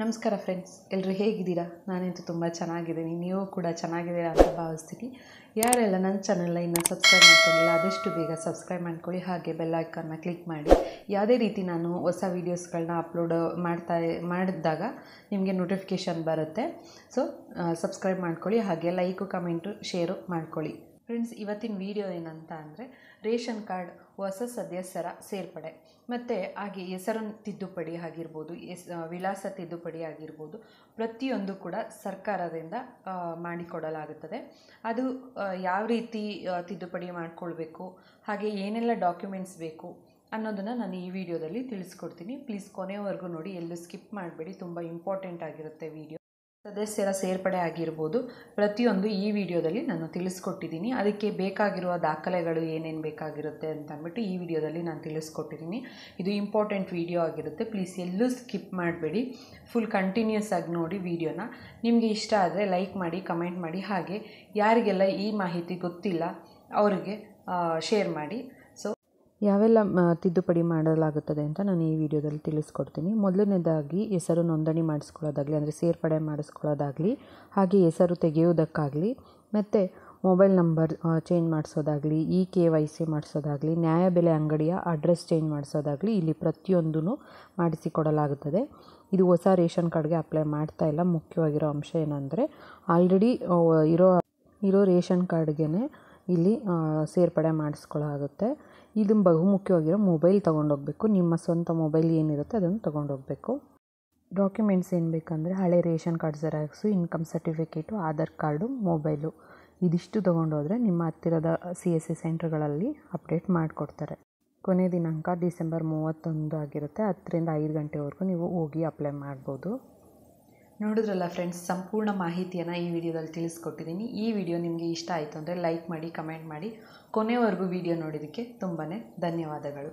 ನಮಸ್ಕಾರ ಫ್ರೆಂಡ್ಸ್, ಎಲ್ಲರೂ ಹೇಗಿದ್ದೀರಾ? ನಾನಂತೂ ತುಂಬ ಚೆನ್ನಾಗಿದ್ದೀನಿ. ನೀವು ಕೂಡ ಚೆನ್ನಾಗಿದ್ದೀರಾ ಅಂತ ಭಾವಿಸ್ತೀನಿ. ಯಾರೆಲ್ಲ ನನ್ನ ಚಾನಲ್ನ ಇನ್ನೂ ಸಬ್ಸ್ಕ್ರೈಬ್ ಮಾಡ್ಕೊಂಡಿಲ್ಲ ಆದಷ್ಟು ಬೇಗ ಸಬ್ಸ್ಕ್ರೈಬ್ ಮಾಡ್ಕೊಳ್ಳಿ. ಹಾಗೆ ಬೆಲ್ ಐಕಾನ್ನ ಕ್ಲಿಕ್ ಮಾಡಿ. ಯಾವುದೇ ರೀತಿ ನಾನು ಹೊಸ ವೀಡಿಯೋಸ್ಗಳನ್ನ ಅಪ್ಲೋಡ್ ಮಾಡಿದಾಗ ನಿಮಗೆ ನೋಟಿಫಿಕೇಷನ್ ಬರುತ್ತೆ. ಸೊ ಸಬ್ಸ್ಕ್ರೈಬ್ ಮಾಡ್ಕೊಳ್ಳಿ. ಹಾಗೆ ಲೈಕು, ಕಮೆಂಟು, ಶೇರು ಮಾಡ್ಕೊಳ್ಳಿ. ಫ್ರೆಂಡ್ಸ್, ಇವತ್ತಿನ ವಿಡಿಯೋ ಏನಂತ ಅಂದರೆ ರೇಷನ್ ಕಾರ್ಡ್ ಹೊಸ ಸದಸ್ಯರ ಸೇರ್ಪಡೆ ಮತ್ತು ಹಾಗೆ ಹೆಸರು ತಿದ್ದುಪಡಿ ಆಗಿರ್ಬೋದು, ವಿಳಾಸ ತಿದ್ದುಪಡಿ ಆಗಿರ್ಬೋದು, ಪ್ರತಿಯೊಂದು ಕೂಡ ಸರ್ಕಾರದಿಂದ ಮಾಡಿಕೊಡಲಾಗುತ್ತದೆ. ಅದು ಯಾವ ರೀತಿ ತಿದ್ದುಪಡಿ ಮಾಡಿಕೊಳ್ಬೇಕು, ಹಾಗೆ ಏನೆಲ್ಲ ಡಾಕ್ಯುಮೆಂಟ್ಸ್ ಬೇಕು ಅನ್ನೋದನ್ನು ನಾನು ಈ ವಿಡಿಯೋದಲ್ಲಿ ತಿಳಿಸ್ಕೊಡ್ತೀನಿ. ಪ್ಲೀಸ್ ಕೊನೆಯವರೆಗೂ ನೋಡಿ, ಎಲ್ಲೂ ಸ್ಕಿಪ್ ಮಾಡಬೇಡಿ. ತುಂಬ ಇಂಪಾರ್ಟೆಂಟ್ ಆಗಿರುತ್ತೆ ವಿಡಿಯೋ. ಸದಸ್ಯರ ಸೇರ್ಪಡೆ ಆಗಿರ್ಬೋದು, ಪ್ರತಿಯೊಂದು ಈ ವಿಡಿಯೋದಲ್ಲಿ ನಾನು ತಿಳಿಸ್ಕೊಟ್ಟಿದ್ದೀನಿ. ಅದಕ್ಕೆ ಬೇಕಾಗಿರುವ ದಾಖಲೆಗಳು ಏನೇನು ಬೇಕಾಗಿರುತ್ತೆ ಅಂತ ಅಂದ್ಬಿಟ್ಟು ಈ ವಿಡಿಯೋದಲ್ಲಿ ನಾನು ತಿಳಿಸ್ಕೊಟ್ಟಿದ್ದೀನಿ. ಇದು ಇಂಪಾರ್ಟೆಂಟ್ ವಿಡಿಯೋ ಆಗಿರುತ್ತೆ. ಪ್ಲೀಸ್ ಎಲ್ಲೂ ಸ್ಕಿಪ್ ಮಾಡಬೇಡಿ, ಫುಲ್ ಕಂಟಿನ್ಯೂಸ್ ಆಗಿ ನೋಡಿ ವಿಡಿಯೋನ. ನಿಮಗೆ ಇಷ್ಟ ಆದರೆ ಲೈಕ್ ಮಾಡಿ, ಕಮೆಂಟ್ ಮಾಡಿ. ಹಾಗೆ ಯಾರಿಗೆಲ್ಲ ಈ ಮಾಹಿತಿ ಗೊತ್ತಿಲ್ಲ ಅವರಿಗೆ ಶೇರ್ ಮಾಡಿ. ಯಾವೆಲ್ಲ ತಿದ್ದುಪಡಿ ಮಾಡಲಾಗುತ್ತದೆ ಅಂತ ನಾನು ಈ ವಿಡಿಯೋದಲ್ಲಿ ತಿಳಿಸ್ಕೊಡ್ತೀನಿ. ಮೊದಲನೇದಾಗಿ ಹೆಸರು ನೋಂದಣಿ ಮಾಡಿಸ್ಕೊಳ್ಳೋದಾಗಲಿ, ಅಂದರೆ ಸೇರ್ಪಡೆ ಮಾಡಿಸ್ಕೊಳ್ಳೋದಾಗಲಿ, ಹಾಗೆ ಹೆಸರು ತೆಗೆಯುವುದಕ್ಕಾಗಲಿ, ಮತ್ತು ಮೊಬೈಲ್ ನಂಬರ್ ಚೇಂಜ್ ಮಾಡಿಸೋದಾಗಲಿ, KYC ಮಾಡಿಸೋದಾಗಲಿ, ನ್ಯಾಯಬೆಲೆ ಅಂಗಡಿಯ ಅಡ್ರೆಸ್ ಚೇಂಜ್ ಮಾಡಿಸೋದಾಗಲಿ, ಇಲ್ಲಿ ಪ್ರತಿಯೊಂದೂ ಮಾಡಿಸಿಕೊಡಲಾಗುತ್ತದೆ. ಇದು ಹೊಸ ರೇಷನ್ ಕಾರ್ಡ್ಗೆ ಅಪ್ಲೈ ಮಾಡ್ತಾ ಇಲ್ಲ. ಮುಖ್ಯವಾಗಿರೋ ಅಂಶ ಏನಂದರೆ ಆಲ್ರೆಡಿ ಇರೋ ರೇಷನ್ ಕಾರ್ಡ್ಗೆ ಇಲ್ಲಿ ಸೇರ್ಪಡೆ ಮಾಡಿಸ್ಕೊಳ್ಳಾಗುತ್ತೆ. ಇದು ಬಹುಮುಖ್ಯವಾಗಿರೋ ಮೊಬೈಲ್ ತೊಗೊಂಡೋಗ್ಬೇಕು. ನಿಮ್ಮ ಸ್ವಂತ ಮೊಬೈಲ್ ಏನಿರುತ್ತೆ ಅದನ್ನು ತೊಗೊಂಡೋಗ್ಬೇಕು. ಡಾಕ್ಯುಮೆಂಟ್ಸ್ ಏನು ಬೇಕಂದರೆ ಹಳೆ ration card xerox, income certificate, Aadhaar card, mobile, ಇದಿಷ್ಟು ತೊಗೊಂಡೋದ್ರೆ ನಿಮ್ಮ ಹತ್ತಿರದ CSC ಸೆಂಟರ್ಗಳಲ್ಲಿ ಅಪ್ಡೇಟ್ ಮಾಡಿಕೊಡ್ತಾರೆ. ಕೊನೆ ದಿನಾಂಕ ಡಿಸೆಂಬರ್ 31 ಆಗಿರುತ್ತೆ. 10ರಿಂದ 5 ಗಂಟೆವರೆಗೂ ನೀವು ಹೋಗಿ ಅಪ್ಲೈ ಮಾಡ್ಬೋದು. ನೋಡಿದ್ರಲ್ಲ ಫ್ರೆಂಡ್ಸ್, ಸಂಪೂರ್ಣ ಮಾಹಿತಿಯನ್ನು ಈ ವಿಡಿಯೋದಲ್ಲಿ ತಿಳಿಸ್ಕೊಟ್ಟಿದ್ದೀನಿ. ಈ ವಿಡಿಯೋ ನಿಮಗೆ ಇಷ್ಟ ಆಯಿತು ಅಂದರೆ ಲೈಕ್ ಮಾಡಿ, ಕಮೆಂಟ್ ಮಾಡಿ. ಕೊನೆವರೆಗೂ ವಿಡಿಯೋ ನೋಡಿದ್ದಕ್ಕೆ ತುಂಬಾ ಧನ್ಯವಾದಗಳು.